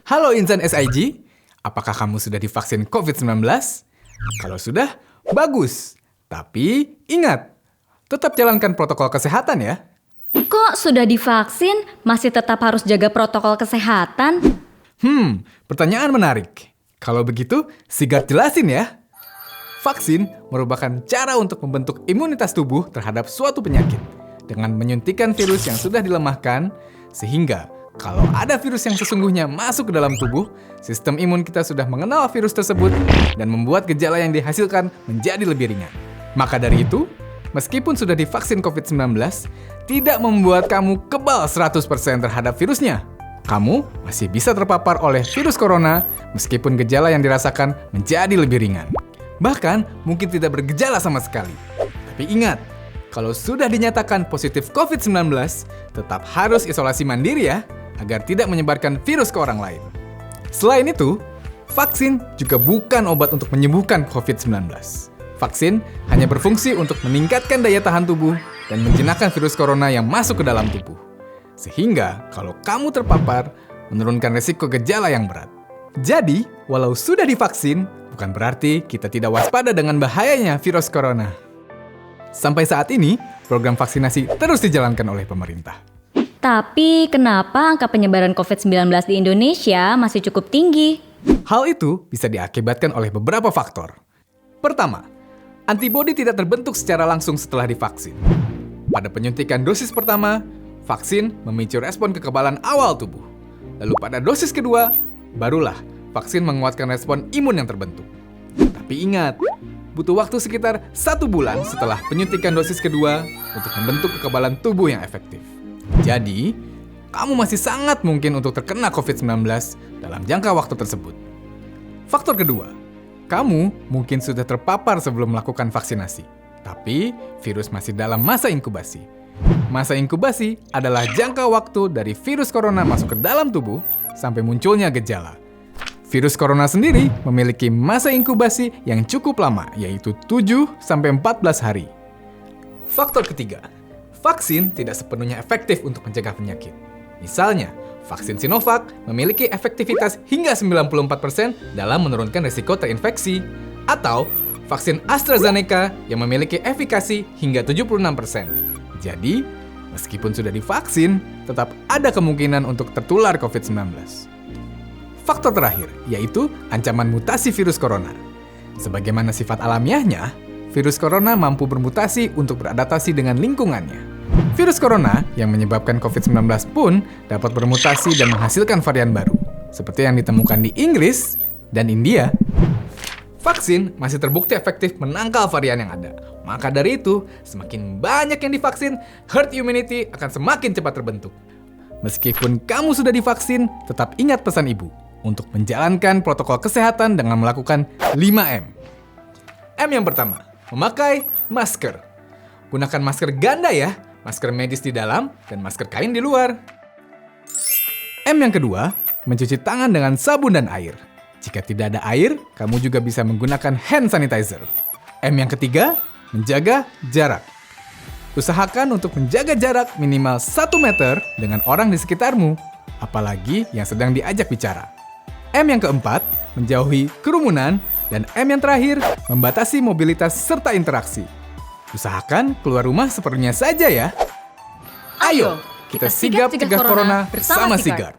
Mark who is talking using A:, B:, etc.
A: Halo insan SIG, apakah kamu sudah divaksin COVID-19? Kalau sudah, bagus. Tapi ingat, tetap jalankan protokol kesehatan ya.
B: Kok sudah divaksin, masih tetap harus jaga protokol kesehatan?
A: Pertanyaan menarik. Kalau begitu, Sigard jelasin ya. Vaksin merupakan cara untuk membentuk imunitas tubuh terhadap suatu penyakit dengan menyuntikkan virus yang sudah dilemahkan, sehingga kalau ada virus yang sesungguhnya masuk ke dalam tubuh, sistem imun kita sudah mengenal virus tersebut dan membuat gejala yang dihasilkan menjadi lebih ringan. Maka dari itu, meskipun sudah divaksin COVID-19, tidak membuat kamu kebal 100% terhadap virusnya. Kamu masih bisa terpapar oleh virus corona meskipun gejala yang dirasakan menjadi lebih ringan. Bahkan mungkin tidak bergejala sama sekali. Tapi ingat, kalau sudah dinyatakan positif COVID-19, tetap harus isolasi mandiri ya, agar tidak menyebarkan virus ke orang lain. Selain itu, vaksin juga bukan obat untuk menyembuhkan COVID-19. Vaksin hanya berfungsi untuk meningkatkan daya tahan tubuh dan menjinakkan virus corona yang masuk ke dalam tubuh. Sehingga kalau kamu terpapar, menurunkan resiko gejala yang berat. Jadi, walau sudah divaksin, bukan berarti kita tidak waspada dengan bahayanya virus corona. Sampai saat ini, program vaksinasi terus dijalankan oleh pemerintah.
B: Tapi kenapa angka penyebaran COVID-19 di Indonesia masih cukup tinggi?
A: Hal itu bisa diakibatkan oleh beberapa faktor. Pertama, antibodi tidak terbentuk secara langsung setelah divaksin. Pada penyuntikan dosis pertama, vaksin memicu respon kekebalan awal tubuh. Lalu pada dosis kedua, barulah vaksin menguatkan respon imun yang terbentuk. Tapi ingat, butuh waktu sekitar 1 bulan setelah penyuntikan dosis kedua untuk membentuk kekebalan tubuh yang efektif. Jadi, kamu masih sangat mungkin untuk terkena COVID-19 dalam jangka waktu tersebut. Faktor kedua, kamu mungkin sudah terpapar sebelum melakukan vaksinasi, tapi virus masih dalam masa inkubasi. Masa inkubasi adalah jangka waktu dari virus corona masuk ke dalam tubuh sampai munculnya gejala. Virus corona sendiri memiliki masa inkubasi yang cukup lama, yaitu 7-14 hari. Faktor ketiga, vaksin tidak sepenuhnya efektif untuk mencegah penyakit. Misalnya, vaksin Sinovac memiliki efektivitas hingga 94% dalam menurunkan risiko terinfeksi, atau vaksin AstraZeneca yang memiliki efikasi hingga 76%. Jadi, meskipun sudah divaksin, tetap ada kemungkinan untuk tertular COVID-19. Faktor terakhir, yaitu ancaman mutasi virus corona. Sebagaimana sifat alamiahnya, virus corona mampu bermutasi untuk beradaptasi dengan lingkungannya. Virus corona yang menyebabkan COVID-19 pun dapat bermutasi dan menghasilkan varian baru, seperti yang ditemukan di Inggris dan India. Vaksin masih terbukti efektif menangkal varian yang ada. Maka dari itu, semakin banyak yang divaksin, herd immunity akan semakin cepat terbentuk. Meskipun kamu sudah divaksin, tetap ingat pesan ibu untuk menjalankan protokol kesehatan dengan melakukan 5M. M yang pertama, memakai masker. Gunakan masker ganda ya, masker medis di dalam dan masker kain di luar. M yang kedua, mencuci tangan dengan sabun dan air. Jika tidak ada air, kamu juga bisa menggunakan hand sanitizer. M yang ketiga, menjaga jarak. Usahakan untuk menjaga jarak minimal 1 meter dengan orang di sekitarmu, apalagi yang sedang diajak bicara. M yang keempat, menjauhi kerumunan. Dan M yang terakhir, membatasi mobilitas serta interaksi. Usahakan keluar rumah seperlunya saja ya. Ayo, kita sigap cegah corona bersama Sigard.